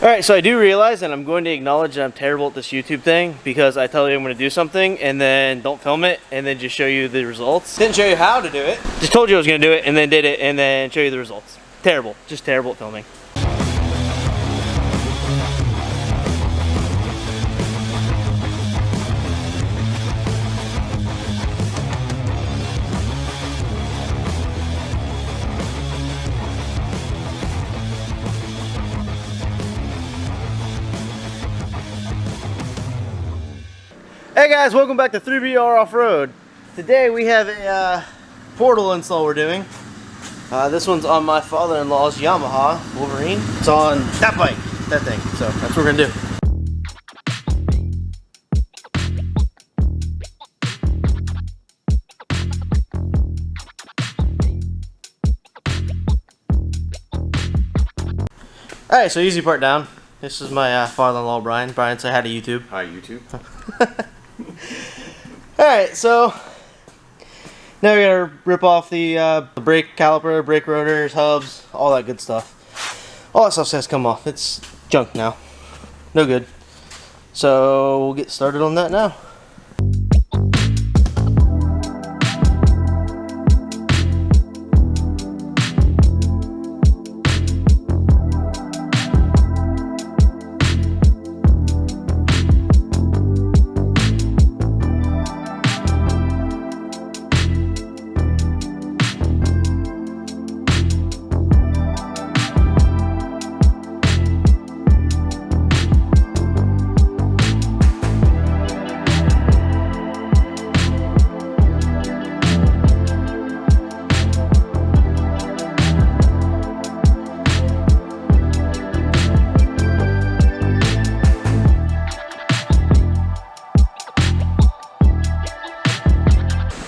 Alright, so I do realize, and I'm going to acknowledge that I'm terrible at this YouTube thing, because I tell you I'm going to do something and then don't film it and then just show you the results. Didn't show you how to do it. Just told you I was going to do it and then did it and then show you the results. Terrible. Just terrible at filming. Hey guys, welcome back to 3BR Off-Road. Today we have a portal install we're doing. This one's on my father-in-law's Yamaha Wolverine. It's on that bike, that thing. So that's what we're gonna do. Alright, so easy part down. This is my father-in-law Brian. Brian, say hi to YouTube. Hi YouTube. Alright, so now we gotta rip off the brake caliper, brake rotors, hubs, all that good stuff. All that stuff has come off. It's junk now. No good. So we'll get started on that now.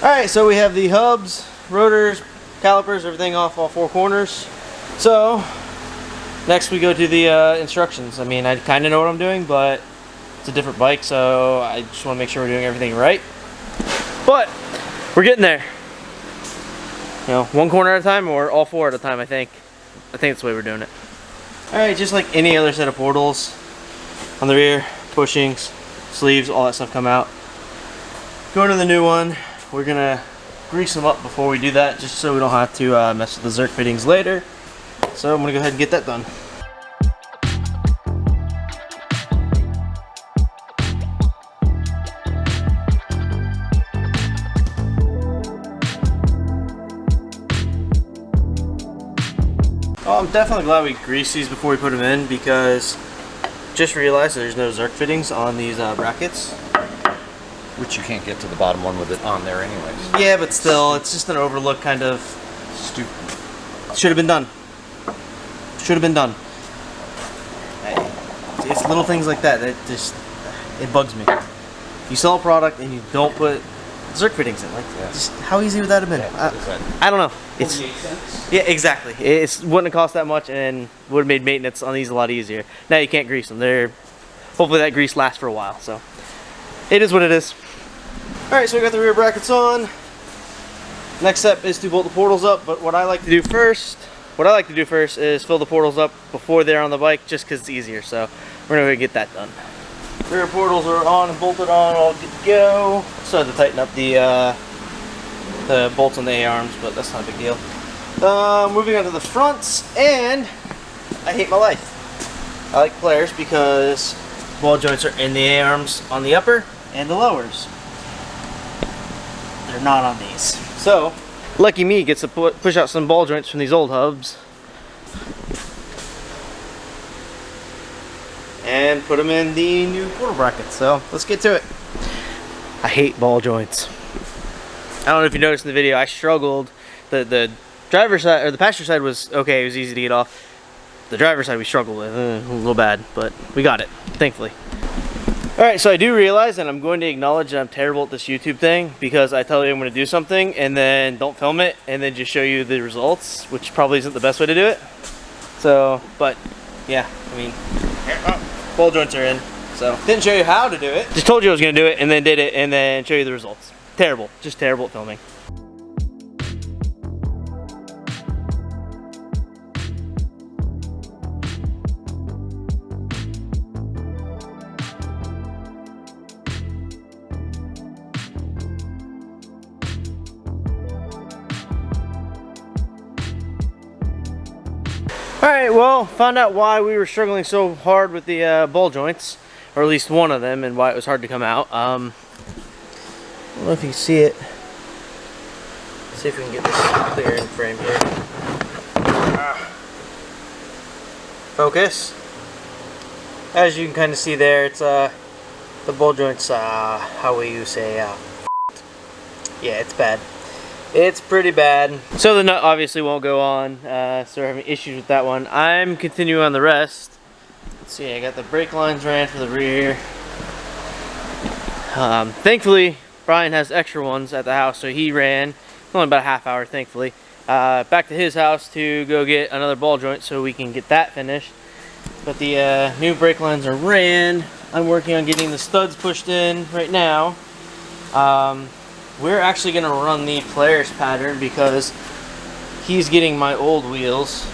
Alright, so we have the hubs, rotors, calipers, everything off all four corners. So, next we go to the instructions. I mean, I kind of know what I'm doing, but it's a different bike, so I just want to make sure we're doing everything right. But, we're getting there. You know, one corner at a time, or all four at a time, I think. I think that's the way we're doing it. Alright, just like any other set of portals, on the rear, bushings, sleeves, all that stuff come out. Going to the new one. We're gonna grease them up before we do that, just so we don't have to mess with the Zerk fittings later. So I'm gonna go ahead and get that done. Oh, I'm definitely glad we greased these before we put them in, because just realized there's no Zerk fittings on these brackets. Which you can't get to the bottom one with it on there anyways. Yeah, but still, it's just an overlook kind of. Stupid. Should have been done. Should have been done. It's little things like that that just, it bugs me. You sell a product and you don't put Zerk fittings in. Like, just how easy would that have been? Yeah, I don't know. It's 48 cents? Yeah, exactly. It wouldn't have cost that much and would have made maintenance on these a lot easier. Now you can't grease them. Hopefully that grease lasts for a while. So it is what it is. Alright, so we got the rear brackets on. Next step is to bolt the portals up, but what I like to do first is fill the portals up before they're on the bike, just because it's easier. So we're going to get that done. Rear portals are on and bolted on, all good to go. Still have to tighten up the bolts on the A-arms, but that's not a big deal. Moving on to the fronts, and I hate my life. I like pliers because ball joints are in the A-arms on the upper and the lowers. They're not on these. So, lucky me gets to push out some ball joints from these old hubs and put them in the new portal brackets. So, let's get to it. I hate ball joints. I don't know if you noticed in the video, I struggled. The driver's side, or the passenger side was okay, it was easy to get off. The driver's side we struggled with, a little bad, but we got it, thankfully. Alright, so I do realize, and I'm going to acknowledge that I'm terrible at this YouTube thing, because I tell you I'm going to do something and then don't film it and then just show you the results, which probably isn't the best way to do it. So, but yeah, I mean, ball joints are in. So, didn't show you how to do it. Just told you I was going to do it and then did it and then show you the results. Terrible, just terrible at filming. Alright, well, found out why we were struggling so hard with the ball joints, or at least one of them, and why it was hard to come out. I don't know if you can see it. Let's see if we can get this clear in frame here. Focus. As you can kind of see there, it's the ball joints, how will you say, yeah, it's bad. It's pretty bad. So the nut obviously won't go on, so we're having issues with that one. I'm continuing on the rest. Let's see, I got the brake lines ran for the rear. Thankfully, Brian has extra ones at the house, so he ran, only about a half hour, thankfully, back to his house to go get another ball joint so we can get that finished. But the new brake lines are ran. I'm working on getting the studs pushed in right now. We're actually going to run the Polaris pattern because he's getting my old wheels.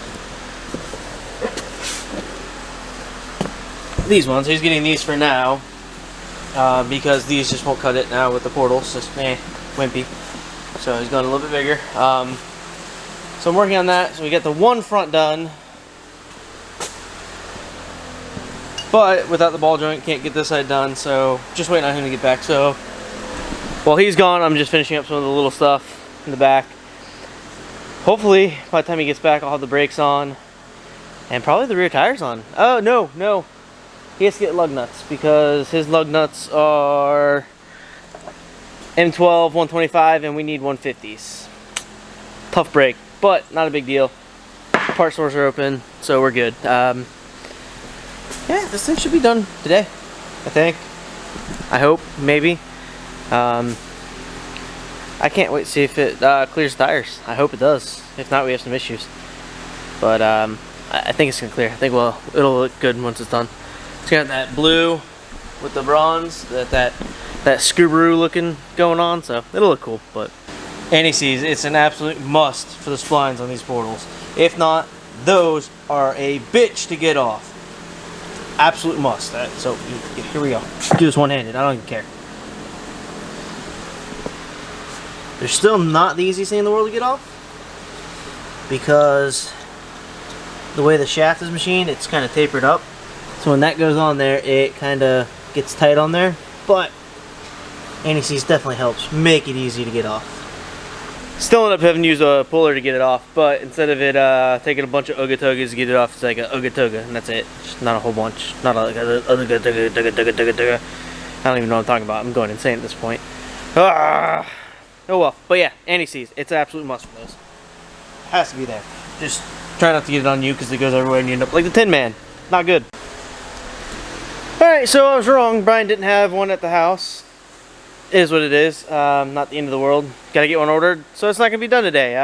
These ones, he's getting these for now because these just won't cut it now with the portals. Just wimpy. So he's going a little bit bigger. So I'm working on that. So we got the one front done. But without the ball joint, can't get this side done. So just waiting on him to get back. So while he's gone, I'm just finishing up some of the little stuff in the back. Hopefully, by the time he gets back, I'll have the brakes on. And probably the rear tires on. Oh, no. He has to get lug nuts because his lug nuts are M12, 125, and we need 150s. Tough break, but not a big deal. Part stores are open, so we're good. Yeah, this thing should be done today, I think. I hope, maybe. I can't wait to see if it clears tires. I hope it does. If not, we have some issues. But I think it's gonna clear. I think it'll look good once it's done. It's got that blue with the bronze, that Subaru looking going on, so it'll look cool. But Annie sees it's an absolute must for the splines on these portals. If not, those are a bitch to get off. Absolute must. So here we go. Do this one-handed. I don't even care. They're still not the easiest thing in the world to get off because the way the shaft is machined, it's kind of tapered up. So when that goes on there, it kind of gets tight on there. But anti-seize definitely helps make it easy to get off. Still end up having to use a puller to get it off, but instead of it taking a bunch of Ooga Tuggas to get it off, it's like a Ooga Tugga, and that's it. Just not a whole bunch. Not like a Ooga Tugga. I don't even know what I'm talking about. I'm going insane at this point. Ah. Oh well, but yeah, anti-seize, it's an absolute must for those. Has to be there. Just try not to get it on you because it goes everywhere and you end up like the Tin Man. Not good. Alright, so I was wrong. Brian didn't have one at the house. It is what it is. Not the end of the world. Gotta get one ordered, so it's not gonna be done today.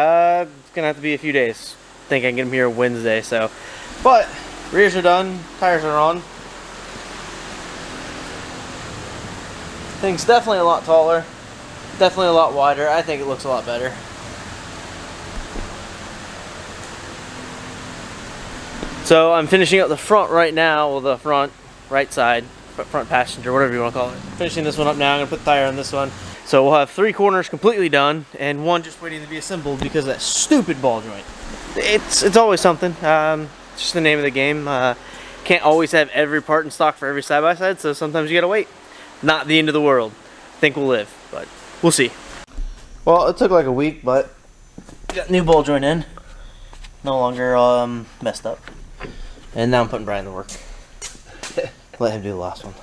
It's gonna have to be a few days. I think I can get them here Wednesday, so. But, rears are done, tires are on. Thing's definitely a lot taller. Definitely a lot wider. I think it looks a lot better. So I'm finishing up the front right now, well the front right side, front passenger, whatever you want to call it. Finishing this one up now. I'm going to put the tire on this one. So we'll have 3 corners completely done and one just waiting to be assembled because of that stupid ball joint. It's always something. It's just the name of the game. Can't always have every part in stock for every side-by-side, so sometimes you got to wait. Not the end of the world. Think we'll live, but we'll see. Well, it took like a week, but got new ball joint in. No longer messed up. And now I'm putting Brian to work. Let him do the last one.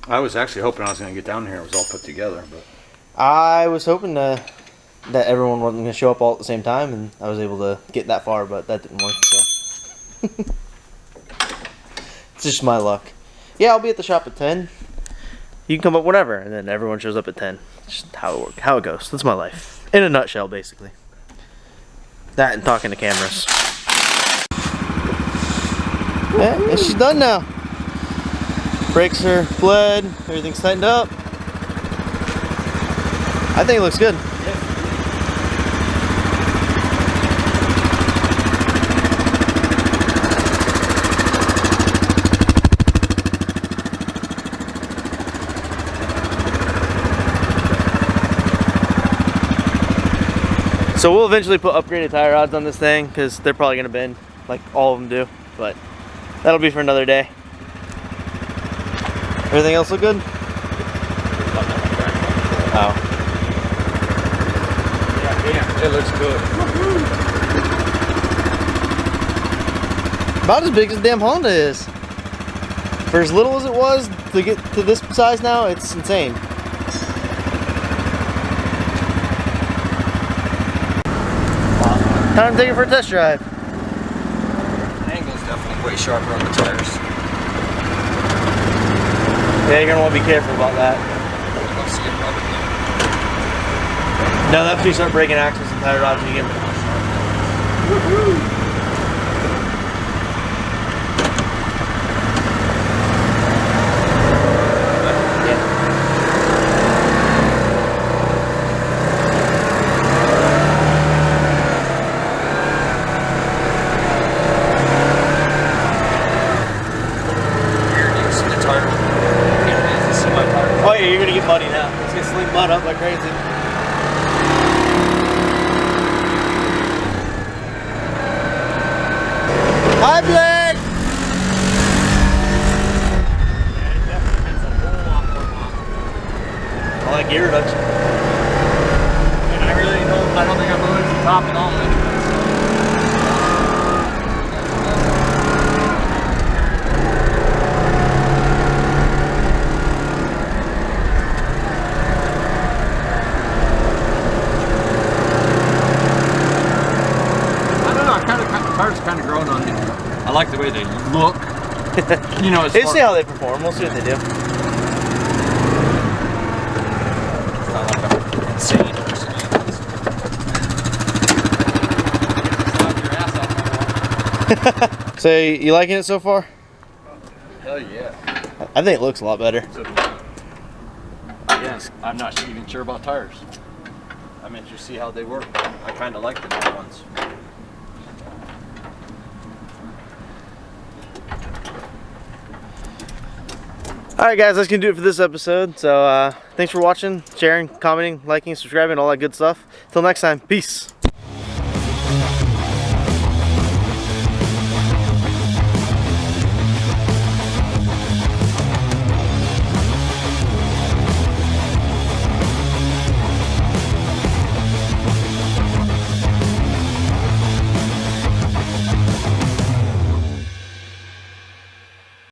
I was actually hoping I was going to get down here and it was all put together, but I was hoping that everyone wasn't going to show up all at the same time, and I was able to get that far, but that didn't work, so. It's just my luck. Yeah, I'll be at the shop at 10. You can come up whenever, and then everyone shows up at 10. It's just how it works, how it goes. That's my life. In a nutshell, basically. That and talking to cameras. Yeah, she's done now. Brakes are bled, everything's tightened up. I think it looks good. So we'll eventually put upgraded tie rods on this thing because they're probably going to bend. like all of them do, but that'll be for another day. Everything else look good? Oh. Yeah, it looks good. About as big as the damn Honda is. For as little as it was to get to this size now, it's insane. Time to take it for a test drive. The angle's definitely way sharper on the tires. Yeah, you're gonna want to be careful about that. Let's see it rubber. No, that's when you start breaking axles and tire rods again. Woohoo! Oh yeah, you're gonna get muddy now. It's gonna sling mud up like crazy. Hi, Blake! Yeah, it definitely makes a whole lot more pop. I like gear reduction. And I don't think I'm moving to the top at all. Cars kind of growing on me. I like the way they look. You know, Let's see how they perform. We'll see what they do. It's not like I'm insane or something. So you liking it so far? Hell yeah. I think it looks a lot better. Yes, I'm not even sure about tires. I meant to see how they work. I kind of like the new ones. Alright guys, that's going to do it for this episode. So thanks for watching, sharing, commenting, liking, subscribing, all that good stuff. Till next time, peace.